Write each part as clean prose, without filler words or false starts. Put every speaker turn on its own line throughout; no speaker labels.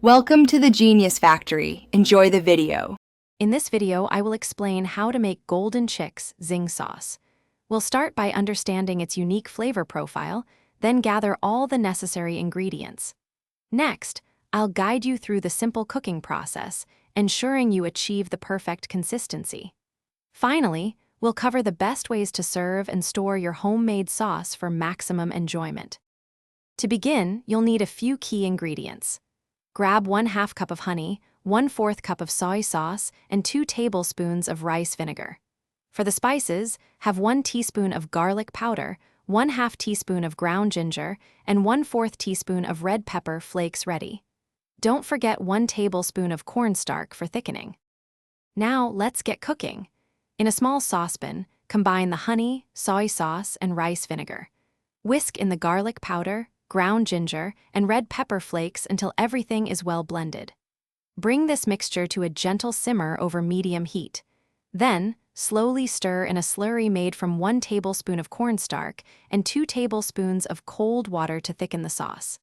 Welcome to the Genius Factory. Enjoy the video.
In this video, I will explain how to make Golden Chick Zing Sauce. We'll start by understanding its unique flavor profile, then gather all the necessary ingredients. Next, I'll guide you through the simple cooking process, ensuring you achieve the perfect consistency. Finally, we'll cover the best ways to serve and store your homemade sauce for maximum enjoyment. To begin, you'll need a few key ingredients. Grab 1/2 cup of honey, 1/4 cup of soy sauce, and 2 tablespoons of rice vinegar. For the spices, have 1 teaspoon of garlic powder, 1/2 teaspoon of ground ginger, and 1/4 teaspoon of red pepper flakes ready. Don't forget 1 tablespoon of cornstarch for thickening. Now, let's get cooking. In a small saucepan, combine the honey, soy sauce, and rice vinegar. Whisk in the garlic powder, ground ginger, and red pepper flakes until everything is well blended. Bring this mixture to a gentle simmer over medium heat. Then, slowly stir in a slurry made from 1 tablespoon of cornstarch and 2 tablespoons of cold water to thicken the sauce.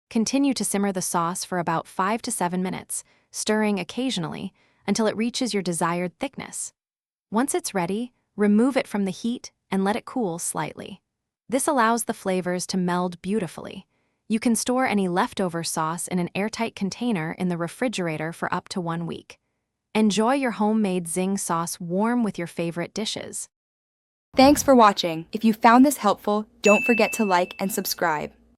Continue to simmer the sauce for about 5 to 7 minutes, stirring occasionally until it reaches your desired thickness. Once it's ready, remove it from the heat and let it cool slightly. This allows the flavors to meld beautifully. You can store any leftover sauce in an airtight container in the refrigerator for up to 1 week. Enjoy your homemade Zing sauce warm with your favorite dishes.
Thanks for watching. If you found this helpful, don't forget to like and subscribe.